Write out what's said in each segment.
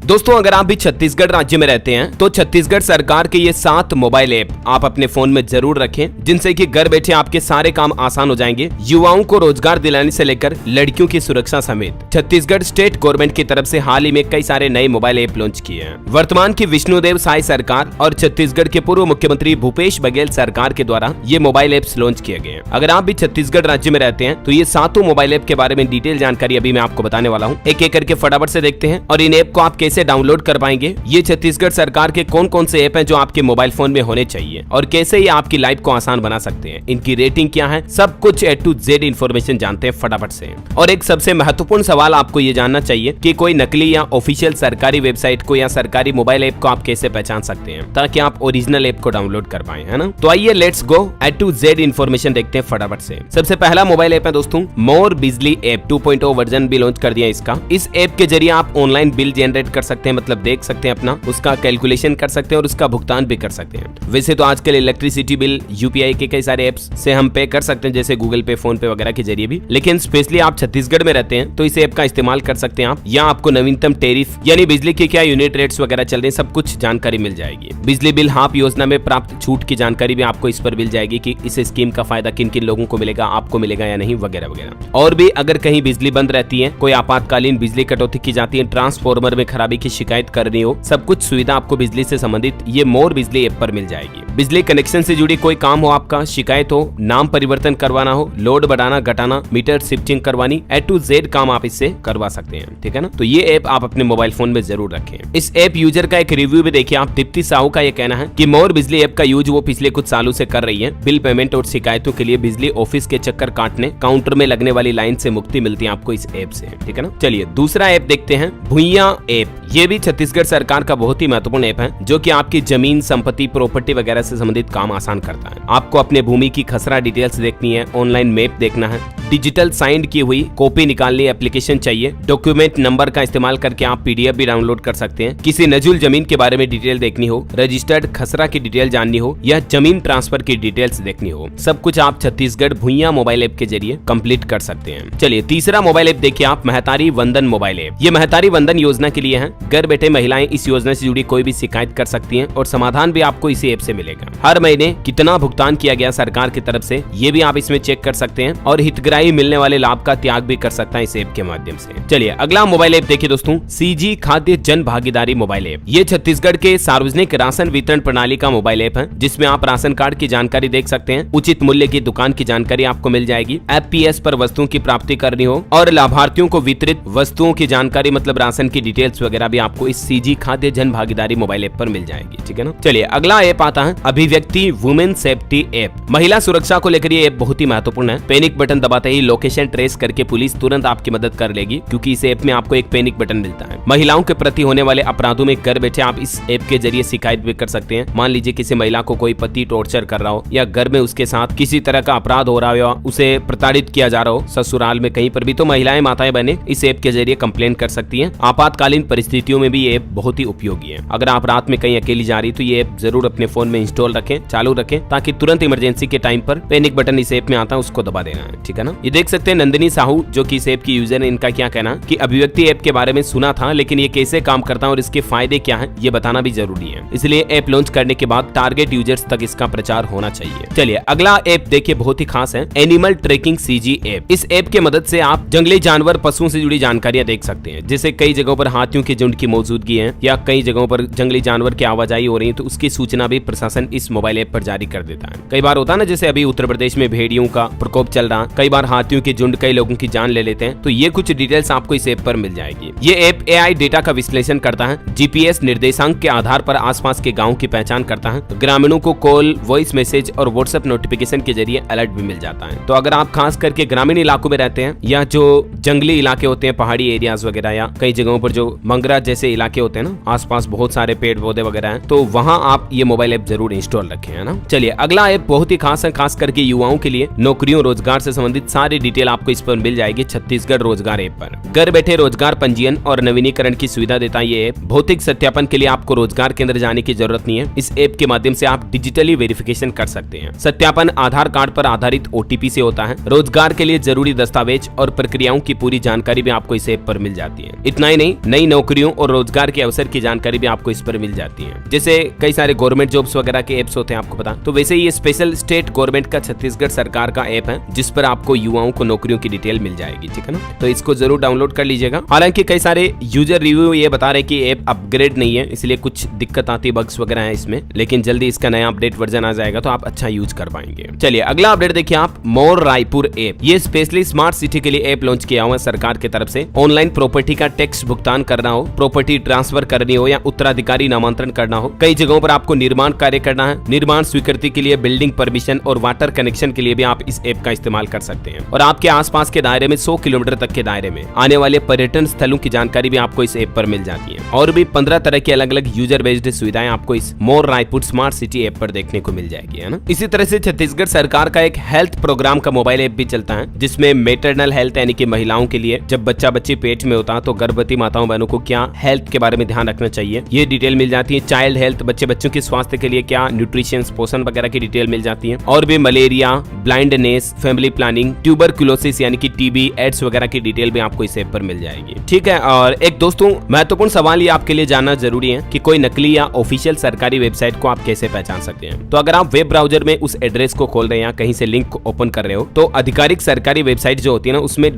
दोस्तों अगर आप भी छत्तीसगढ़ राज्य में रहते हैं तो छत्तीसगढ़ सरकार के ये 7 मोबाइल ऐप आप अपने फोन में जरूर रखें, जिनसे कि घर बैठे आपके सारे काम आसान हो जाएंगे। युवाओं को रोजगार दिलाने से लेकर लड़कियों की सुरक्षा समेत छत्तीसगढ़ स्टेट गवर्नमेंट की तरफ से हाल ही में कई सारे नए मोबाइल ऐप लॉन्च किए हैं। वर्तमान की विष्णुदेव साय सरकार और छत्तीसगढ़ के पूर्व मुख्यमंत्री भूपेश बघेल सरकार के द्वारा ये मोबाइल ऐप्स लॉन्च किए गए हैं। अगर आप भी छत्तीसगढ़ राज्य में रहते हैं तो ये 7 मोबाइल ऐप के बारे में डिटेल जानकारी अभी मैं आपको बताने वाला हूँ। एक एक करके फटाफट से देखते हैं और इन ऐप को आप कैसे डाउनलोड कर पाएंगे, ये छत्तीसगढ़ सरकार के कौन कौन से ऐप हैं जो आपके मोबाइल फोन में होने चाहिए और कैसे ये आपकी लाइफ को आसान बना सकते हैं, इनकी रेटिंग क्या है, सब कुछ A to Z इन्फॉर्मेशन जानते हैं फटाफट से। और एक सबसे महत्वपूर्ण सवाल आपको ये जानना चाहिए कि कोई नकली या ऑफिशियल सरकारी वेबसाइट को या सरकारी मोबाइल ऐप को आप कैसे पहचान सकते हैं ताकि आप ओरिजिनल ऐप को डाउनलोड कर पाए, है ना। तो आइए let's go A to Z information देखते हैं फटाफट से। सबसे पहला मोबाइल ऐप है दोस्तों मोर बिजली ऐप 2.0 वर्जन भी लॉन्च कर दिया इसका। इस ऐप के जरिए आप ऑनलाइन बिल जनरेट कर सकते हैं, मतलब देख सकते हैं अपना, उसका कैलकुलेशन कर सकते हैं और उसका भुगतान भी कर सकते हैं। वैसे तो आजकल इलेक्ट्रिसिटी बिल यूपीआई के कई सारे एप्स से हम पे कर सकते हैं, जैसे गूगल पे, फोन पे वगैरह के जरिए भी, लेकिन स्पेशली आप छत्तीसगढ़ में रहते हैं तो इस ऐप का इस्तेमाल कर सकते हैं आप। यहाँ आपको नवीनतम टेरिफ यानी बिजली के क्या यूनिट रेट्स वगैरह चल रहे हैं, सब कुछ जानकारी मिल जाएगी। बिजली बिल हाफ योजना में प्राप्त छूट की जानकारी भी आपको इस पर मिल जाएगी कि इस स्कीम का फायदा किन किन लोगों को मिलेगा, आपको मिलेगा या नहीं, वगैरह वगैरह। और भी अगर कहीं बिजली बंद रहती है, कोई आपातकालीन बिजली कटौती की जाती है, ट्रांसफार्मर में खराबी की शिकायत करनी हो, सब कुछ सुविधा आपको बिजली से संबंधित ये मोर बिजली ऐप पर मिल जाएगी। बिजली कनेक्शन से जुड़ी कोई काम हो, आपका शिकायत हो, नाम परिवर्तन करवाना हो, लोड बढ़ाना घटाना, मीटर शिफ्टिंग करवानी, A to Z काम आप इससे करवा सकते हैं, ठीक है ना। तो ये ऐप आप अपने मोबाइल फोन में जरूर रखें। इस ऐप यूजर का एक रिव्यू भी देखिए आप। दीप्ति साहू का ये कहना है कि मोर बिजली ऐप का यूज वो पिछले कुछ सालों से कर रही है। बिल पेमेंट और शिकायतों के लिए बिजली ऑफिस के चक्कर काटने, काउंटर में लगने वाली लाइन से मुक्ति मिलती है आपको इस ऐप से, ठीक है ना। चलिए दूसरा ऐप देखते हैं, भुइयां ऐप। ये भी छत्तीसगढ़ सरकार का बहुत ही महत्वपूर्ण ऐप है जो कि आपकी जमीन, संपत्ति, प्रॉपर्टी वगैरह से संबंधित काम आसान करता है। आपको अपने भूमि की खसरा डिटेल्स देखनी है, ऑनलाइन मैप देखना है, डिजिटल साइंड की हुई कॉपी निकालनी, एप्लीकेशन चाहिए, डॉक्यूमेंट नंबर का इस्तेमाल करके आप PDF भी डाउनलोड कर सकते हैं। किसी नजुल जमीन के बारे में डिटेल देखनी हो, रजिस्टर्ड खसरा की डिटेल जाननी हो या जमीन ट्रांसफर की डिटेल्स देखनी हो, सब कुछ आप छत्तीसगढ़ भुइयां मोबाइल ऐप के जरिए कंप्लीट कर सकते हैं। चलिए तीसरा मोबाइल ऐप देखिए आप, महतारी वंदन मोबाइल ऐप। ये महतारी वंदन योजना के लिए है। घर बैठे महिलाएं इस योजना से जुड़ी कोई भी शिकायत कर सकती हैं और समाधान भी आपको इसी ऐप से मिलेगा। हर महीने कितना भुगतान किया गया सरकार की तरफ से, ये भी आप इसमें चेक कर सकते हैं और हितग्राही मिलने वाले लाभ का त्याग भी कर सकता है इस ऐप के माध्यम से। चलिए अगला मोबाइल ऐप देखिए दोस्तों, CG खाद्य जन भागीदारी मोबाइल ऐप। ये छत्तीसगढ़ के सार्वजनिक राशन वितरण प्रणाली का मोबाइल ऐप है, जिसमें आप राशन कार्ड की जानकारी देख सकते हैं, उचित मूल्य की दुकान की जानकारी आपको मिल जाएगी, FPS पर वस्तुओं की प्राप्ति करनी हो और लाभार्थियों को वितरित वस्तुओं की जानकारी, मतलब राशन की डिटेल्स वगैरह भी आपको इस CG खाद्य जन भागीदारी मोबाइल ऐप पर मिल जाएगी, ठीक है ना। चलिए अगला ऐप आता है अभिव्यक्ति वुमेन सेफ्टी ऐप। महिला सुरक्षा को लेकर ये ऐप बहुत ही महत्वपूर्ण है। पैनिक बटन दबाते ही लोकेशन ट्रेस करके पुलिस तुरंत आपकी मदद कर लेगी, क्योंकि इस ऐप में आपको एक पैनिक बटन मिलता है। महिलाओं के प्रति होने वाले अपराधों में घर बैठे आप इस ऐप के जरिए शिकायत भी कर सकते हैं। मान लीजिए किसी महिला को कोई पति टॉर्चर कर रहा हो या घर में उसके साथ किसी तरह का अपराध हो रहा हो, उसे प्रताड़ित किया जा रहा हो ससुराल में कहीं पर भी, तो महिलाएं, माताएं, बहनें इस ऐप के जरिए कंप्लेन कर सकती हैं। आपातकालीन परिस्थितियों में भी ये ऐप बहुत ही उपयोगी है। अगर आप रात में कहीं अकेली जा रही तो ये ऐप जरूर अपने फोन में इंस्टॉल रखें, चालू रखें, ताकि तुरंत इमरजेंसी के टाइम पर पैनिक बटन इस ऐप में आता है उसको दबा देना है, ठीक है ना। ये देख सकते हैं नंदिनी साहू जो कि इस ऐप की यूजर है, इनका क्या कहना कि अभिव्यक्ति ऐप के बारे में सुना था, लेकिन ये कैसे काम करता है और इसके फायदे क्या हैं ये बताना भी जरूरी है, इसलिए ऐप लॉन्च करने के बाद टारगेट यूजर्स तक इसका प्रचार होना चाहिए। चलिए अगला ऐप देखिए, बहुत ही खास है, एनिमल ट्रैकिंग CG ऐप। इस ऐप के मदद से आप जंगली जानवर, पशुओं से जुड़ी जानकारियां देख सकते हैं, जैसे कई जगहों पर हाथियों के झुंड की मौजूदगी है या कई जगहों पर जंगली जानवर की आवाजाही हो रही है, तो उसकी सूचना भी प्रशासन इस मोबाइल ऐप पर जारी कर देता है। कई बार होता है ना, जैसे अभी उत्तर प्रदेश में भेड़ियों का प्रकोप चल रहा है, कई बार हाथियों के झुंड कई लोगों की जान ले लेते हैं, तो ये कुछ डिटेल्स आपको इस ऐप पर मिल जाएगी। ये ऐप AI डेटा का विश्लेषण करता है, GPS निर्देशांक के आधार पर आसपास के गाँव की पहचान करता है, ग्रामीणों को कॉल, वॉइस मैसेज और WhatsApp नोटिफिकेशन के जरिए अलर्ट भी मिल जाता है। तो अगर आप खास करके ग्रामीण इलाकों में रहते हैं या जो जंगली इलाके होते हैं, पहाड़ी एरियाज वगैरह, या कई जगहों पर जो मंगरा जैसे इलाके होते हैं ना, आसपास बहुत सारे पेड़ पौधे वगैरह हैं, तो वहां आप ये मोबाइल ऐप जरूर इंस्टॉल रखें, है ना। चलिए अगला ऐप बहुत ही खास है, खास करके युवाओं के लिए नौकरियों, रोजगार से संबंधित सारी डिटेल आपको इस पर मिल जाएगी छत्तीसगढ़ रोजगार ऐप पर। घर बैठे रोजगार पंजीयन और नवीनीकरण की सुविधा देता है ये ऐप। भौतिक सत्यापन के लिए आपको रोजगार केंद्र जाने की जरूरत नहीं है, इस ऐप के माध्यम से आप डिजिटली वेरिफिकेशन कर सकते हैं। सत्यापन आधार कार्ड पर आधारित OTP से होता है। रोजगार के लिए जरूरी दस्तावेज और प्रक्रियाओं की पूरी जानकारी भी आपको इस ऐप पर मिल जाती है। इतना ही नहीं, नई नौकरियों नौकरियों और रोजगार के अवसर की जानकारी भी आपको इस पर मिल जाती है। जैसे कई सारे गवर्नमेंट जॉब्स वगैरह के एप्स होते हैं आपको पता, तो वैसे ये स्पेशल स्टेट गवर्नमेंट का छत्तीसगढ़ सरकार का ऐप है जिस पर आपको युवाओं को नौकरियों की डिटेल मिल जाएगी, ठीक है ना। तो इसको जरूर डाउनलोड कर लीजिएगा। हालांकि कई सारे यूजर रिव्यू ये बता रहे कि ऐप अपग्रेड नहीं है, इसलिए कुछ दिक्कत आती, बग्स वगैरह है इसमें, लेकिन जल्दी इसका नया अपडेट वर्जन आ जाएगा तो आप अच्छा यूज कर पाएंगे। चलिए अगला अपडेट देखिए आप, मोर रायपुर ऐप। ये स्पेशली स्मार्ट सिटी के लिए ऐप लॉन्च किया हुआ है सरकार की तरफ से। ऑनलाइन प्रॉपर्टी का टैक्स भुगतान करना हो, प्रॉपर्टी ट्रांसफर करनी हो या उत्तराधिकारी नामांतरण करना हो, कई जगहों पर आपको निर्माण कार्य करना है, निर्माण स्वीकृति के लिए, बिल्डिंग परमिशन और वाटर कनेक्शन के लिए भी आप इस ऐप का इस्तेमाल कर सकते हैं। और आपके आसपास के दायरे में 100 किलोमीटर तक के दायरे में आने वाले पर्यटन स्थलों की जानकारी भी आपको इस ऐप पर मिल जाती है। और भी 15 तरह की अलग अलग यूजर बेस्ड सुविधाएं आपको इस मोर रायपुर स्मार्ट सिटी ऐप पर देखने को मिल जाएगी, है ना। इसी तरह से छत्तीसगढ़ सरकार का एक हेल्थ प्रोग्राम का मोबाइल ऐप भी चलता है जिसमें मेटरनल हेल्थ यानी कि महिलाओं के लिए जब बच्चा बच्ची पेट में होता है तो गर्भवती माताओं बहनों को क्या हेल्थ के बारे में ध्यान रखना चाहिए ये डिटेल मिल जाती है। चाइल्ड हेल्थ, बच्चों के स्वास्थ्य के लिए क्या न्यूट्रिशन, पोषण वगैरह की डिटेल मिल जाती है। और भी malaria, blindness, family planning, tuberculosis यानी कि टीबी, एड्स वगैरह की डिटेल भी आपको इस ऐप पर मिल जाएगी, ठीक है। और एक दोस्तों महत्वपूर्ण सवाल ये आपके लिए जानना जरूरी है कि कोई नकली या ऑफिशियल सरकारी वेबसाइट को आप कैसे पहचान सकते हैं। तो अगर आप वेब ब्राउजर में उस एड्रेस को खोल रहे हैं या कहीं से लिंक को ओपन कर रहे हो तो आधिकारिक सरकारी वेबसाइट जो होती है ना उसमें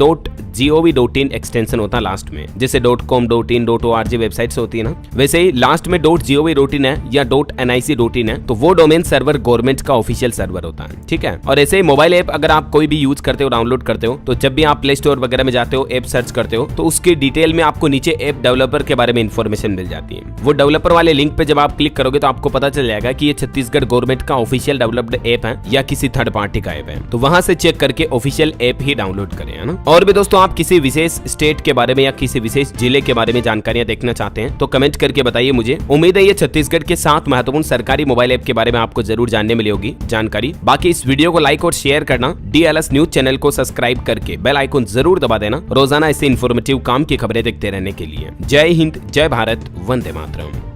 .gov.in एक्सटेंशन होता है लास्ट में, जैसे .com, .in, .org वेबसाइट्स होती है ना, वैसे ही लास्ट में .gov.in है या .nic.in है तो वो डोमेन सर्वर गवर्नमेंट का ऑफिशियल सर्वर होता है, ठीक है। और ऐसे ही मोबाइल ऐप अगर आप कोई भी यूज करते हो, डाउनलोड करते हो, तो जब भी आप प्ले स्टोर वगैरह में जाते हो, ऐप सर्च करते हो तो उसकी डिटेल में आपको नीचे ऐप डेवलपर के बारे में इंफॉर्मेशन मिल जाती है। वो डेवलपर वाले लिंक पे जब आप क्लिक करोगे तो आपको पता चल जाएगा कि ये छत्तीसगढ़ गवर्नमेंट का ऑफिशियल डेवलप्ड ऐप है या किसी थर्ड पार्टी का ऐप है। तो वहां से चेक करके ऑफिशियल ऐप ही डाउनलोड करें, है ना। और भी दोस्तों आप किसी विशेष स्टेट के बारे में या किसी विशेष जिले के बारे में जानकारियां देखना चाहते हैं तो कमेंट करके बताइए मुझे। उम्मीद है ये छत्तीसगढ़ के 7 महत्वपूर्ण सरकारी मोबाइल ऐप के बारे में आपको जरूर जानने मिली होगी जानकारी। बाकी इस वीडियो को लाइक और शेयर करना, DLS न्यूज चैनल को सब्सक्राइब करके बेल आइकन जरूर दबा देना रोजाना ऐसे इन्फॉर्मेटिव काम की खबरें देखते रहने के लिए। जय हिंद, जय भारत, वंदे मातरम।